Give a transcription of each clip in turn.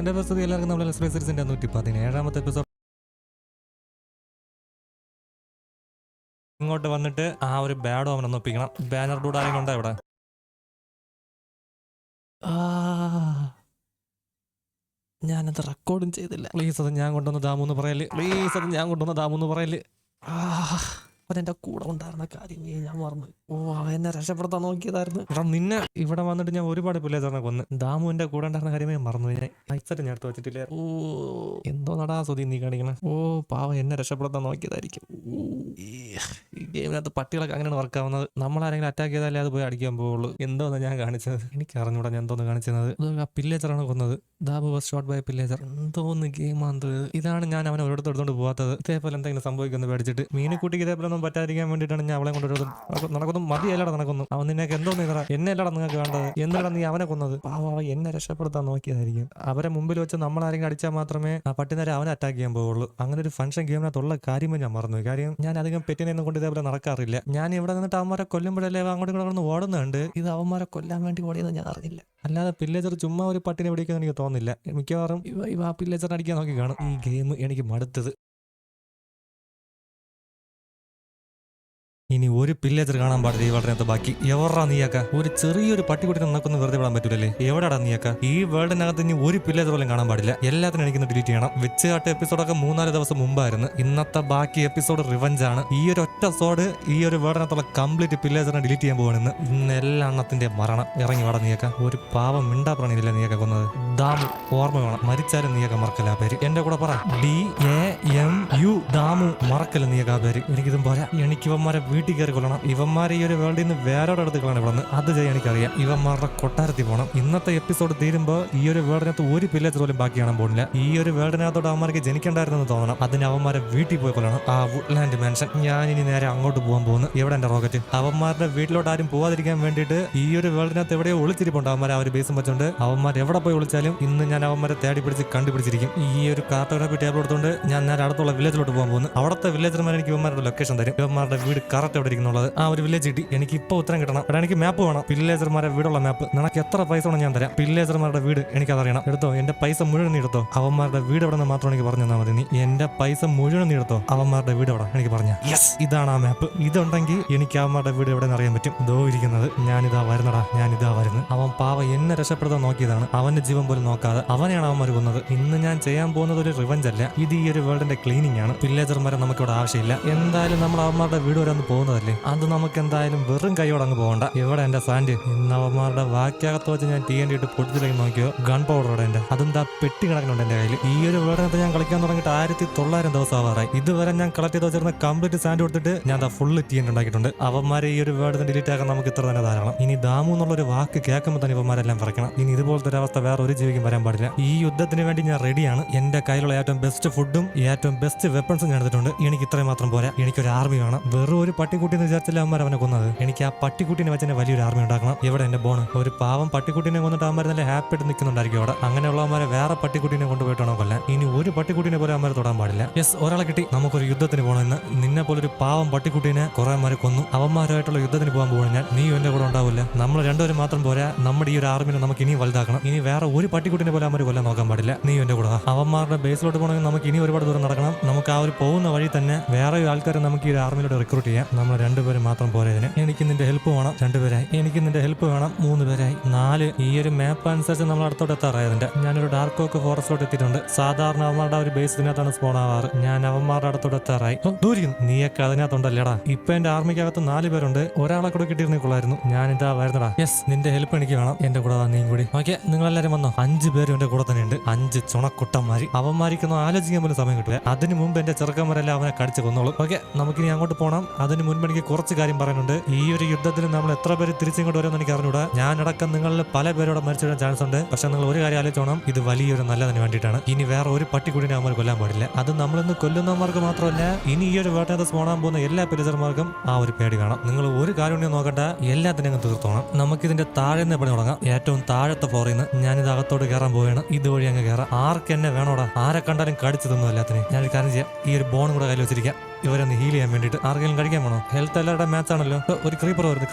എന്റെ പ്രസ്തുതി എല്ലാവർക്കും നമ്മുടെ സീരീസിന്റെ 117ാമത്തെ എപ്പിസോഡ് ഇങ്ങോട്ട് വന്നിട്ട് ആ ഒരു ബാഡോ അവനൊന്ന് ഒപ്പിക്കണം. ബാനർ ഡൂഡ് ആരെങ്കിലും ഉണ്ടോ ഇവിടെ? ഞാനത് റെക്കോർഡും ചെയ്തില്ല. പ്ലീസ് അത് ഞാൻ കൊണ്ടുവന്ന ദാമൂന്ന് പറയല്. പ്ലീസ് അത് ഞാൻ കൊണ്ടുവന്ന ദാമൂന്ന് പറയല്. അവനെന്റെ കൂടെ ഉണ്ടായിരുന്ന കാര്യം ഞാൻ മറന്നു. എന്നെ രക്ഷപ്പെടുത്താൻ നോക്കിയതായിരുന്നു. എടാ നിന്നെ ഇവിടെ വന്നിട്ട് ഞാൻ ഒരുപാട് പിള്ളേരെ കൊന്ന്. ദാമു എന്റെ കൂടെ ഉണ്ടായിരുന്ന കാര്യമേ മറന്നു. ഞാൻ ഞാൻ എടുത്ത് വെച്ചിട്ടില്ല. എന്തോ നടാ സുധി നീ കാണിക്കണം. പാവം എന്നെ രക്ഷപ്പെടുത്താൻ നോക്കിയതായിരിക്കും. ഈ ഗെയിമിനകത്ത് പട്ടികളൊക്കെ അങ്ങനെയാണ് വർക്കാവുന്നത്. നമ്മളാരെങ്കിലും അറ്റാക്ക് ചെയ്താലേ അത് പോയി അടിക്കാൻ പോവുള്ളൂ. എന്തോന്ന് ഞാൻ കാണിച്ചത് എനിക്ക് അറിഞ്ഞൂടാ. ഞാൻ എന്തോന്ന് കാണിച്ചത്? ആ പില്ലേച്ചറാണ് കൊന്നത്. ദാബു വാസ് ഷോട്ട് ബൈ പില്ലേച്ചർ. എന്തോന്ന് ഗെയിമാന്ത്. ഇതാണ് ഞാൻ അവനെ ഒരിടത്ത് എടുത്തോണ്ട് പോകാത്തത്. ഇതേപോലെ എന്തെങ്കിലും സംഭവിക്കുന്നു പേടിച്ചിട്ട്. മീനുകുട്ടിക്ക് ഇതേപോലെ ഒന്നും പറ്റാതിരിക്കാൻ വേണ്ടിയിട്ടാണ് ഞാൻ അവളെ കൊണ്ടുവരുന്നത്. നടക്കുന്നു മതിയല്ലടാ നടക്കുന്നു. അവൻ നിനക്ക് എന്തോന്ന് ഇതറ എന്നെ അല്ലടാ നിങ്ങൾക്ക് വേണ്ടത്. എന്തിനാ നീ അവനെ കൊന്നത്? പാവ എന്നെ രക്ഷപ്പെടുത്താൻ നോക്കിയതായിരിക്കും. അവരെ മുമ്പിൽ വെച്ച് നമ്മളാരെങ്കിലും അടിച്ചാൽ മാത്രമേ ആ പട്ടി നേരെ അവനെ അറ്റാക്ക് ചെയ്യാൻ പോവുള്ളൂ. അങ്ങനെ ഒരു ഫംഗ്ഷൻ ഗെയിമിനകത്തുള്ള കാര്യമേ ഞാൻ മറന്നു. കാര്യം ഞാൻ അധികം പെറ്റിനെയൊന്നും കൊണ്ട് ഇതേപോലെ നടക്കാറില്ല. ഞാൻ ഇവിടെ നിന്നിട്ട് അവന്മാരെ കൊല്ലുമ്പോഴല്ലേ അങ്ങോട്ടും ഇങ്ങോട്ട് ഓടുന്നുണ്ട്. ഇത് അവന്മാരെ കൊല്ലാൻ വേണ്ടി ഓടിയെന്ന് ഞാൻ അറിഞ്ഞില്ല. അല്ലാതെ പില്ലേച്ചർ ചുമ്മാ ഒരു പട്ടിനെ പിടിക്കാൻ എനിക്ക് തോന്നില്ല. മിക്കവാറും ആ പില്ലേച്ചർ അടിക്കാൻ നോക്കി കാണും. ഈ ഗെയിം എനിക്ക് മടുത്തത്. ഇനി ഒരു പില്ലേച്ചർ കാണാൻ പാടില്ല ഈ വളരെയകത്ത്. ബാക്കി എവറാ നീയാക്ക? ഒരു ചെറിയൊരു പട്ടിക്കുട്ടിനെ നമുക്കൊന്നും വെറുതെ വിടാൻ പറ്റൂലേ? എവിടെടാ നീയാക്ക? ഈ വേൾഡിനകത്ത് ഇനി ഒരു പില്ലേച്ചർ പോലും കാണാൻ പാടില്ല. എല്ലാത്തിനും എനിക്കൊന്ന് ഡിലീറ്റ് ചെയ്യണം. വെച്ചുകാട്ട് എപ്പിസോഡൊക്കെ 3-4 ദിവസം മുമ്പായിരുന്നു. ഇന്നത്തെ ബാക്കി എപ്പിസോഡ് റിവഞ്ച് ആണ്. ഈ ഒരു ഒറ്റ എപ്പിസോഡ് ഈ ഒരു വേൾഡിനകത്തുള്ള കംപ്ലീറ്റ് പില്ലേച്ചറിനെ ഡിലീറ്റ് ചെയ്യാൻ പോവാണെന്ന്. ഇന്ന് എല്ലാ എണ്ണത്തിന്റെ മരണം. ഇറങ്ങി വാടാ നീയാക്ക. ഒരു പാവം മിണ്ടാ പ്രാണിയില്ല നീയൊക്കെ കൊന്നത്. ദാമു ഓർമ്മ വേണം. മരിച്ചാലും നീയൊക്കെ മറക്കല്ല പേര്. എന്റെ കൂടെ പറ. DAMU ദാമു. മറക്കല്ല നീയൊക്കെ പേര്. എനിക്കിതും പോരാ. എനിക്ക് ഇവന്മാരെ വീട്ടിൽ കയറി കൊല്ലണം. ഇവന്മാരെ ഈ ഒരു വേൾഡിൽ നിന്ന് വേറെ അടുത്ത് കളാണ് ഇവിടെ നിന്ന്. അത് ചെയ്യാൻ എനിക്കറിയാം. ഇവന്മാരുടെ കൊട്ടാരത്തിൽ പോകണം. ഇന്നത്തെ എപ്പിസോഡ് തീരുമ്പോൾ ഈ ഒരു വേൾഡിനകത്ത് ഒരു പില്ലേച്ചർ പോലും ബാക്കി കാണാൻ പോകുന്നില്ല. ഈ ഒരു വേൾഡിനകത്തോട് അവന്മാർക്ക് ജനിക്കണ്ടായിരുന്നെന്ന് തോന്നണം. അതിന് അവന്മാരെ വീട്ടിൽ പോയി കൊല്ലണം. ആ വുഡ്ലാൻഡ് മാൻഷൻ. ഞാൻ ഇനി നേരെ അങ്ങോട്ട് പോകാൻ പോകുന്നു. എവിടെ എന്റെ റോക്കറ്റ്? അവന്മാരുടെ വീട്ടിലോട്ട് ആരും പോവാതിരിക്കാൻ വേണ്ടിയിട്ട് ഈ ഒരു വേൾഡിനകത്ത് എവിടെയോ ഒളിച്ചിരിപ്പുണ്ട് അവന്മാരെ. ആ ഒരു ബേസും വെച്ചോണ്ട് അവന്മാർ എവിടെ പോയി ഒളിച്ചാലും ഇന്ന് ഞാൻ അവന്മാരെ തേടി പിടിച്ച് കണ്ടുപിടിച്ചിരിക്കും. ഈ ഒരു കാർട്ടോഗ്രാഫി ടേബിൾ എടുത്തുകൊണ്ട് ഞാൻ നേരെ അടുത്തുള്ള വില്ലേജിലോട്ട് പോകാൻ പോകുന്നു. അവിടുത്തെ വില്ലേജർമാർ എനിക്ക് ഇവന്മാരുടെ ലൊക്കേഷൻ തരും. ഇവന്മാരുടെ വീട് കറക്റ്റ് എവിടെ ഇരിക്കുന്നുള്ളത്. ആ ഒരു വില്ലേജ് കിട്ടി. എനിക്ക് ഇപ്പോൾ ഉത്തരം കിട്ടണം. എടാ എനിക്ക് മാപ്പ് വേണം. പില്ലേജർമാരുടെ വീടുള്ള മാപ്പ്. നിനക്ക് എത്ര പൈസ വേണം ഞാൻ തരാം. പില്ലേജർമാരുടെ വീട് എനിക്കതറിയണം. എടുത്തോ. എന്റെ പൈസ മുഴുവൻ നീ എടുത്തോ. അവന്മാരുടെ വീട് എവിടെ നിന്ന് മാത്രം എനിക്ക് പറഞ്ഞു തന്നാൽ മതി. നീ എന്റെ പൈസ മുഴുവൻ നീ എടുത്തോ. അവന്മാരുടെ വീട് എവിടെ എനിക്ക് പറഞ്ഞ. യെസ്, ഇതാണ് ആ മാപ്പ്. ഇതുണ്ടെങ്കിൽ എനിക്ക് അവന്മാരുടെ വീട് എവിടെ നിന്ന് അറിയാൻ പറ്റും. ദോ ഇരിക്കുന്നത്. ഞാനിതാ വരുന്നടാ. ഞാനിതാ വരുന്നത്. അവൻ പാവ എന്നെ രക്ഷപ്പെടുത്താൻ നോക്കിയതാണ്. അവന്റെ ജീവൻ പോലും നോക്കാതെ അവനെയാണ് അവന്മാർ കൊന്നത്. ഇന്ന് ഞാൻ ചെയ്യാൻ പോകുന്നത് ഒരു റിവഞ്ച് അല്ല. ഇത് ഈ ഒരു വേൾഡിന്റെ ക്ലീനിങ് ആണ്. പില്ലേജർമാരെ നമുക്കിവിടെ ആവശ്യമില്ല. എന്തായാലും നമ്മൾ അവന്മാരുടെ വീട് വരെ ഒന്ന് പോകുന്നതല്ലേ. അത് നമുക്ക് എന്തായാലും വെറും കൈയോടെ അങ്ങ് പോകണ്ട. എവിടെ എന്റെ സാൻഡ്? ഇന്ന് അവന്മാരുടെ വാക്യകത്ത് വെച്ച് ഞാൻ TNT ഇട്ട് പൊട്ടിച്ചിലേക്ക് നോക്കിയോ. ഗൺ പൗഡർ എന്റെ അതെന്താ പെട്ടി കിടക്കുന്നുണ്ട് എന്റെ കയ്യിൽ. ഈ ഒരു വേർഡിനകത്ത് ഞാൻ കളിക്കാൻ തുടങ്ങിയിട്ട് 1900 ദിവസം ആവാറായി. ഇതുവരെ ഞാൻ കളക്ട് ചെയ്ത് വെച്ചിരുന്ന കംപ്ലീറ്റ് സാൻഡ് കൊടുത്തിട്ട് ഞാൻ ഫുള്ള് TNT ഉണ്ടാക്കിയിട്ടുണ്ട്. അവന്മാരെ ഈ ഒരു വേർഡിന് ഡിലീറ്റ് ആക്കാൻ നമുക്ക് ഇത്ര തന്നെ ധാരാളം. ഇനി ദാമു എന്നുള്ളൊരു വാക്ക് കേൾക്കുമ്പോൾ തന്നെ ഇവന്മാരെല്ലാം പറയണം. ഇനി ഇതുപോലത്തെ ഒരു അവസ്ഥ വേറെ ഒരു ജീവിക്കും വരാൻ പാടില്ല. ഈ യുദ്ധത്തിന് വേണ്ടി ഞാൻ റെഡിയാണ്. എന്റെ കയ്യിലുള്ള ഏറ്റവും ബെസ്റ്റ് ഫുഡും ഏറ്റവും ബെസ്റ്റ് വെപ്പൺസും ഞാൻ എടുത്തിട്ടുണ്ട്. എനിക്ക് ഇത്രയും മാത്രം പോരാ. എനിക്കൊരു ആർമി വേണം. വെറും ഒരു പട്ടിക്കുട്ടി എന്ന് വിചാരിച്ചില്ല അവന്മാർ അവനെ കൊന്നത്. എനിക്ക് ആ പട്ടിക്കുട്ടിനെ വെച്ച് വലിയൊരു ആർമി ഉണ്ടാക്കണം. എവിടെ എന്റെ ബോണ്? ഒരു പാവം പട്ടിക്കുട്ടിനെ കൊന്നിട്ട് അവന്മാർ നല്ല ഹാപ്പി ആയിട്ട് നിൽക്കുന്നുണ്ടായിരിക്കും അവിടെ. അങ്ങനെയുള്ളവന്മാരെ വേറെ പട്ടിക്കുട്ടിനെ കൊണ്ടുപോയിട്ടാണോ കൊല്ലാൻ? ഇനി ഒരു പട്ടിക്കുട്ടിനെ പോലെ അവന്മാർ തൊടാൻ പാടില്ല. യെസ്, ഒരാളെ കിട്ടി. നമുക്കൊരു യുദ്ധത്തിന് പോകണമെന്ന്. നിന്നെ പോലൊരു പാവം പട്ടിക്കുട്ടിനെ കുറെ അവന്മാരെ കൊന്നു. അവന്മാരുമായിട്ടുള്ള യുദ്ധത്തിന് പോകാൻ പോകുന്നു ഞാൻ. നീ എന്റെ കൂടെ ഉണ്ടാവില്ല. നമ്മൾ രണ്ടുപേരും മാത്രം പോരാ. നമ്മുടെ ഈ ഒരു ആർമിനെ നമുക്ക് ഇനി വലുതാക്കണം. ഇനി വേറെ ഒരു പട്ടിക്കുട്ടിനെ പോലെ അവന്മാർ കൊല്ലാൻ നോക്കാൻ പാടില്ല. നീ എന്റെ കൂടെ. അവന്മാരുടെ ബേസിലോട്ട് പോകണമെങ്കിൽ നമുക്ക് ഇനി ഒരുപാട് ദൂരം നടക്കണം. നമുക്ക് ആ ഒരു പോകുന്ന വഴി തന്നെ വേറെ ആൾക്കാരെ നമുക്ക് ഈ ഒരു ആർമിയിലോട്ട് റിക്രൂട്ട് ചെയ്യാം. നമ്മൾ രണ്ടുപേരും മാത്രം പോരതിന്. എനിക്ക് നിന്റെ ഹെൽപ്പ് വേണം. 2 പേരായി. എനിക്ക് നിന്റെ ഹെൽപ്പ് വേണം. 3 പേരായി. 4. ഈ ഒരു മാപ്പ് അനുസരിച്ച് നമ്മൾ അടുത്തോട്ട് എത്താറായതിന്റെ. ഞാനൊരു ഡാർക്ക് ഓക്ക് ഫോറസ്റ്റിലോട്ട് എത്തിയിട്ടുണ്ട്. സാധാരണ അവന്മാരുടെ ഒരു ബേസ് ഇതിനകത്താണ് സ്പോൺ ആവാറ്. ഞാൻ അവന്മാരുടെ അടുത്തോട്ട് എത്താറായി. ദൂരിക്കുന്നു. നീയൊക്കെ അതിനകത്തുണ്ടല്ലേടാ. ഇപ്പൊ എന്റെ ആർമിക്കകത്ത് 4 പേരുണ്ട്. ഒരാളെ കൂടെ കിട്ടിയിരുന്നിക്കൊള്ളായിരുന്നു. ഞാനിതാ വരുന്നടാ. യെസ്, നിന്റെ ഹെൽപ്പ് എനിക്ക് വേണം. എന്റെ കൂടെ നീയും കൂടി. ഓക്കെ, നിങ്ങളെല്ലാരും വന്നോ. 5 പേരും എന്റെ കൂടെ തന്നെ ഉണ്ട്. 5 ചുണക്കുട്ടന്മാര്. അവന്മാരിക്കൊന്നും ആലോചിക്കാൻ പോലും സമയം കിട്ടില്ല. അതിന് മുമ്പ് എന്റെ ചെറുക്കന്മാരെല്ലാം അവനെ കടിച്ചു കൊന്നോളൂ. ഓക്കെ, നമുക്കിനി അങ്ങോട്ട് പോകണം. അതിന് മുൻപ് എനിക്ക് കുറച്ച് കാര്യം പറയാനുണ്ട്. ഈ ഒരു യുദ്ധത്തിൽ നമ്മൾ എത്ര പേര് തിരിച്ചിങ്ങോട്ട് വരുമെന്ന് എനിക്ക് അറിഞ്ഞൂടാ. ഞാനടക്കം നിങ്ങളിൽ പല പേരോടെ മരിച്ചു വരാൻ ചാൻസ് ഉണ്ട്. പക്ഷെ നിങ്ങൾ ഒരു കാര്യം ആലോചിച്ചോണം. ഇത് വലിയൊരു നല്ലതിന് വേണ്ടിയിട്ടാണ്. ഇനി വേറെ ഒരു പട്ടിക്കുട്ടിനെ അവന്മാർ കൊല്ലാൻ പാടില്ല. അത് നമ്മളിന്ന് കൊല്ലുന്നവർക്ക് മാത്രമല്ല, ഇനി ഈ ഒരു വേട്ടനകത്ത് സ്പോണാൻ പോകുന്ന എല്ലാ പിലിസർമാർക്കും ആ ഒരു പേടി കാണാം. നിങ്ങൾ ഒരു കാര്യം നോക്കണ്ട. എല്ലാത്തിനും തീർത്തോണം. നമുക്കിതിന്റെ താഴെ നിന്ന് പണി തുടങ്ങാം. ഏറ്റവും താഴത്തെ ഫ്ലോറിൽ നിന്ന് ഞാനിത് അകത്തോട്ട് കയറാൻ പോവുകയാണ്. ഇതുവഴി അങ്ങ് കയറാം. ആർക്ക് എന്നെ വേണോടാ. ആരെ കണ്ടാലും കടിച്ചു തന്നു എല്ലാത്തിനും. ഞാനൊരു കാര്യം ചെയ്യാം. ഈ ഒരു ബോണും കൂടെ കയ്യിൽ വെച്ചിരിക്കാം. ഇവരൊന്ന് ഹീൽ ചെയ്യാൻ വേണ്ടിട്ട്. ആർക്കെങ്കിലും കഴിക്കാൻ വേണോ? ഹെൽത്ത് എല്ലാവരുടെ മാച്ച് ആണല്ലോ. ഒരു ക്രീപ്പർ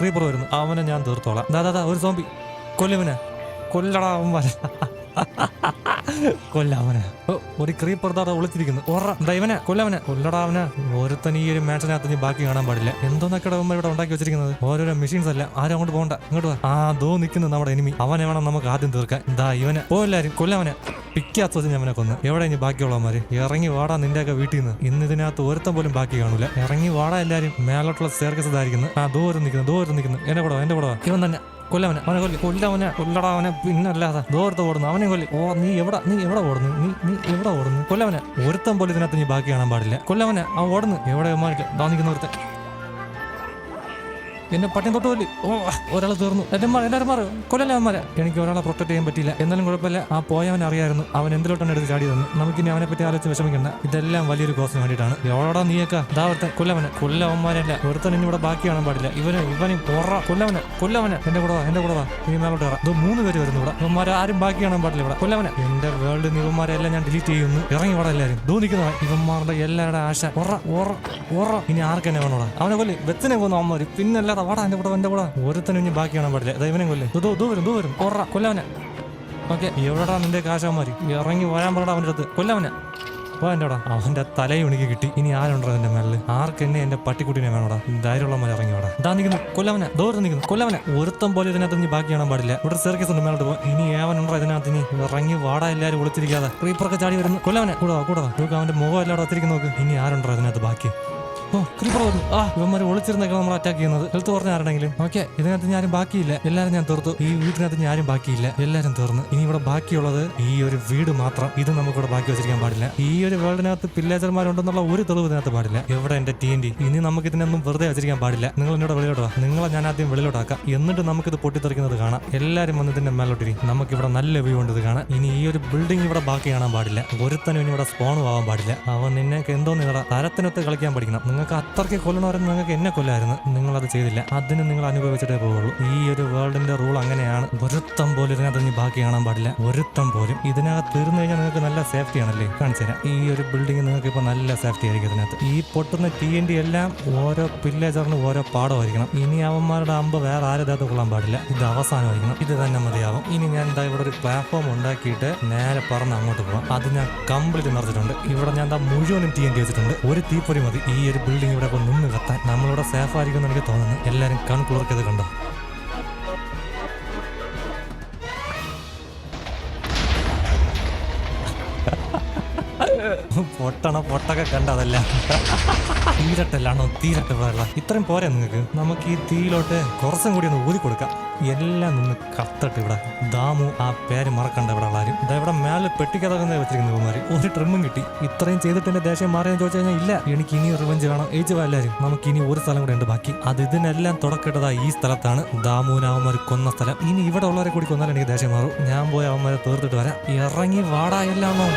വരുന്നു. അവനെ ഞാൻ തീർത്തോളാം. ദാദാ ഒരു സോംബി. കൊല്ലുവിനെ കൊല്ലടാ അവന്മാരെ. കൊല്ലവനെ ഒരു ക്രീപ്പർ താടെ ഒളിച്ചിരിക്കുന്നു. ഇവനെ കൊല്ലവനെ കൊല്ലടാവനെ. ഒരുത്തൻ ഈ ഒരു മാച്ചിനകത്ത് നീ ബാക്കി കാണാൻ പാടില്ല. എന്തോന്നൊക്കെ ഇവിടെ ഉണ്ടാക്കി വെച്ചിരിക്കുന്നത് ഓരോരോ മെഷീൻസ് അല്ല. ആരും അങ്ങോട്ട് പോകണ്ട, ഇങ്ങോട്ട് വാ. ദോ നിൽക്കുന്നു നമ്മുടെ എനിമി. അവനെ വേണം നമുക്ക് ആദ്യം തീർക്കാൻ. ഇവനെ എല്ലാരും കൊല്ലവനെ. പിക്കാത്ത അവനെ കൊന്ന്. എവിടെ ഇനി ബാക്കിയുള്ളവന്മാര്? ഇറങ്ങി വാടാ നിന്റെയൊക്കെ വീട്ടിൽ നിന്ന്. ഇന്ന് ഇതിനകത്ത് ഒരുത്തം പോലും ബാക്കി കാണൂല. ഇറങ്ങി വാടാ എല്ലാരും. മേലോട്ടുള്ള സ്റ്റെയർകേസ് ഇതായിരിക്കുന്നു. ദൂരം നിൽക്കുന്നു. എന്റെ കൂടെ വാ. ഇവൻ തന്നെ കൊല്ലവനെ. അവനെ കൊല്ലടാവനെ. പിന്നല്ലാതെ ദൂരത്ത് ഓടുന്നു. അവനെ കൊല്ലി. നീ എവിടെ ഓടുന്നു? നീ എവിടെ ഓടുന്നു? കൊല്ലവനെ. ഒരുത്തം പോലും ഇതിനകത്ത് നീ ബാക്കി കാണാൻ പാടില്ല. കൊല്ലവനെ. ഓടുന്നു. എവിടെ നിൽക്കുന്ന ഒരുത്തൻ എന്നെ പട്ടിയും തൊട്ട് കൊല്ലി. ഒരാൾ തീർന്നു. എല്ലാവരും മാറും. കൊല്ലവന്മാരെ. എനിക്ക് ഒരാളെ പ്രൊട്ടക്ട് ചെയ്യാൻ പറ്റില്ല. എന്നാലും കുഴപ്പമില്ല. പോയവൻ അറിയായിരുന്നു അവൻ എന്തിലോട്ടാണ് എടുത്ത് ചാടിയതെന്ന്. നമുക്കിനി അവനെ പറ്റി ആലോചിച്ച് വിഷമിക്കണ്ട. ഇതെല്ലാം വലിയൊരു കോസിന് വേണ്ടിയിട്ടാണ്. എവിടാ നീയൊക്കെ? കൊല്ലവന്മാരല്ല. ഒരുത്തൻ ഇനി ഇവിടെ ബാക്കി കാണാൻ പാടില്ല. ഇവനും കൊല്ലവനെ. എന്റെ കൂടെ വാ. ഇനി മേലോട്ട് കയറാം. 3 പേര് വരുന്നു ഇവിടെ. ഇവന്മാരെ ആരും ബാക്കി കാണാൻ പാടില്ല ഇവിടെ. കൊല്ലവനെ. എന്റെ വേൾഡ് ഇവന്മാരെ എല്ലാം ഞാൻ ഡിലീറ്റ് ചെയ്യുന്നു. ഇറങ്ങി ഇവിടെ എല്ലാവരും. നിൽക്കുന്നവൻ. ഇവന്മാരുടെ എല്ലാവരുടെ ആശ. ഇനി ആർക്കെന്നെ വേണോടാ? അവനെ കൊല്ലി. വെച്ചനെ കൊന്നു അവന്മാര്. പിന്നല്ലാതെ വാടാ എന്റെ കൂടെ. ഒരുത്തനും ഇനി ബാക്കി കാണാൻ പാടില്ല. ഇവനെ കൊല്ലേ. വരും. കൊല്ലവനെ. ഓക്കെ. എവിടെടാ നിന്റെ കാശവന്മാര്? ഇറങ്ങി വരാൻ പറടാ അവൻ്റെ അടുത്ത്. കൊല്ലവനെ. എന്റെടാ അവന്റെ തലയും ഉണക്കി കിട്ടി. ഇനി ആരുണ്ടോ എന്റെ മേളില്? ആർക്കെന്നെ എന്റെ പട്ടിക്കുട്ടിനെ വേണോടാ? ധൈര്യമുള്ളവന്മാർ ഇറങ്ങി വാടാ. നിൽക്കുന്നു കൊല്ലവനെ. നിൽക്കുന്നു കൊല്ലവനെ. ഒരുത്തം പോലെ ഇതിനകത്ത് ഇനി ബാക്കി കാണാൻ പാടില്ല. ഇവിടെ സർക്കസ് ഉണ്ട്. മേലോട്ട് പോകും. ഇനി ഏവനുണ്ടോ ഇതിനകത്ത്? ഇനി ഇറങ്ങി വാടാ എല്ലാവരും ഒളിച്ചിരിക്കാതെ. ക്രീപ്പറൊക്കെ ചാടി വരുന്നു. കൊല്ലവനെ. കൂടെ വാ. നോക്ക് അവന്റെ മുഖം എല്ലാവരും ഒത്തിരിക്കുന്നു. നോക്ക്. ഇനി ആരുണ്ടോ ഇതിനകത്ത് ബാക്കി? ക്രീപ്പർ വന്നു. ഇവന്മാർ ഒളിച്ചിരുന്നൊക്കെ നമ്മൾ അറ്റാക്ക് ചെയ്യുന്നത്. ഹെൽത്ത് പറഞ്ഞ ആരുടെങ്കിലും. ഓക്കെ. ഇതിനകത്ത് ഞാൻ ആരും ബാക്കിയില്ല. എല്ലാവരും ഞാൻ തീർത്തു. ഈ വീട്ടിനകത്ത് ഞാൻ ആരും ബാക്കിയില്ല. എല്ലാവരും തീർന്നു. ഇനി ഇവിടെ ബാക്കിയുള്ളത് ഈ ഒരു വീട് മാത്രം. ഇത് നമുക്കിവിടെ ബാക്കി വെച്ചിരിക്കാൻ പാടില്ല. ഈ ഒരു വേൾഡിനകത്ത് പില്ലേജർമാരുണ്ടെന്നുള്ള ഒരു തെളിവ് ഇതിനകത്ത് പാടില്ല. എവിടെ എന്റെ TNT? ഇനി നമുക്ക് ഇതിനൊന്നും വെറുതെ വെച്ചിരിക്കാൻ പാടില്ല. നിങ്ങൾ എന്നോട് വെളിയിലോട്ട് വാ. നിങ്ങളെ ഞാൻ ആദ്യം വെളിയിലോട്ടാക്കാം. എന്നിട്ട് നമുക്കിത് പൊട്ടിത്തെറിക്കുന്നത് കാണാം. എല്ലാവരും വന്ന് ഇതിന്റെ മേലോട്ടിരി. നമുക്കിവിടെ നല്ല വ്യൂ ഉണ്ട് ഇത് കാണാം. ഇനി ഈ ഒരു ബിൽഡിംഗ് ഇവിടെ ബാക്കി കാണാൻ പാടില്ല. ഒരുത്തനും ഇനി ഇവിടെ സ്പോണും ആവാൻ പാടില്ല. അവൻ നിന്നൊക്കെ എന്തോ നിങ്ങളുടെ തരത്തിനൊത്ത് കളിക്കാൻ പഠിക്കണം. നിങ്ങൾക്ക് അത്രയ്ക്ക് കൊല്ലണമായിരുന്നു. നിങ്ങൾക്ക് എന്നെ കൊല്ലായിരുന്നു. നിങ്ങളത് ചെയ്തില്ല. അതിന് നിങ്ങൾ അനുഭവിച്ചിട്ടേ പോവുള്ളൂ. ഈ ഒരു വേൾഡിന്റെ റൂൾ അങ്ങനെയാണ്. ഒരുത്തം പോലും ഇതിനകത്ത് ഇനി ബാക്കി കാണാൻ പാടില്ല. ഒരുത്തം പോലും. ഇതിനകത്ത് തീർന്നു കഴിഞ്ഞാൽ നിങ്ങൾക്ക് നല്ല സേഫ്റ്റി ആണല്ലേ? കാണിച്ചു തരാം. ഈ ഒരു ബിൽഡിംഗ് നിങ്ങൾക്ക് ഇപ്പൊ നല്ല സേഫ്റ്റി ആയിരിക്കും. ഇതിനകത്ത് ഈ പൊട്ടുന്ന TNT എല്ലാം ഓരോ പില്ലേജറിന് ഓരോ പാടമായിരിക്കണം. ഇനി അവന്മാരുടെ അമ്പ് വേറെ ആരതാത്ത കൊള്ളാൻ പാടില്ല. ഇത് അവസാനമായിരിക്കണം. ഇത് തന്നെ മതിയാവും. ഇനി ഞാൻ ഇവിടെ ഒരു പ്ലാറ്റ്ഫോം ഉണ്ടാക്കിയിട്ട് നേരെ പറന്ന് അങ്ങോട്ട് പോകാം. അത് ഞാൻ കംപ്ലീറ്റ് നിറച്ചിട്ടുണ്ട്. ഇവിടെ ഞാൻ മുഴുവനും TNT വെച്ചിട്ടുണ്ട്. ഒരു തീപ്പൊരി മതി ഈ ഒരു ബിൽഡിംഗ് ഇവിടെ നിന്ന് കത്താൻ. നമ്മളിവിടെ സേഫ് ആയിരിക്കും എനിക്ക് തോന്നുന്നു. എല്ലാവരും കൺകുളർക്കത് കണ്ടോ? പൊട്ടൊക്കെ കണ്ടതല്ല. തീരട്ടെ വെള്ളം. ഇത്രയും പോരെ നിങ്ങൾക്ക്? നമുക്ക് ഈ തീയിലോട്ട് കുറച്ചും കൂടി ഒന്ന് ഊതി കൊടുക്കാം. എല്ലാം നിന്ന് കത്തട്ട്. ഇവിടെ ദാമു ആ പേര് മറക്കണ്ട. ഇവിടെ ആരും ഇവിടെ മേലെ പെട്ടിക്കഥകുന്ന വെച്ചിരിക്കുന്ന ഇവന്മാര്. ഒരു ട്രിമ്മും കിട്ടി. ഇത്രയും ചെയ്തിട്ട് എന്റെ ദേഷ്യം മാറിയെന്ന് ചോദിച്ചു കഴിഞ്ഞാൽ ഇല്ല. എനിക്ക് ഇനി റിവഞ്ച് വേണം. എല്ലാവരും നമുക്ക് ഇനി ഒരു സ്ഥലം കൂടെ ഉണ്ട് ബാക്കി. അത് ഇതിനെല്ലാം തുടക്കിട്ടതാ ഈ സ്ഥലത്താണ്. ദാമുവിന് അവന്മാർ കൊന്ന സ്ഥലം. ഇനി ഇവിടെ ഉള്ളവരെ കൂടി കൊന്നാലും എനിക്ക് ദേഷ്യം മാറും. ഞാൻ പോയി അവന്മാരെ തീർത്തിട്ട് വരാം. ഇറങ്ങി വാടാ എല്ലാമോ.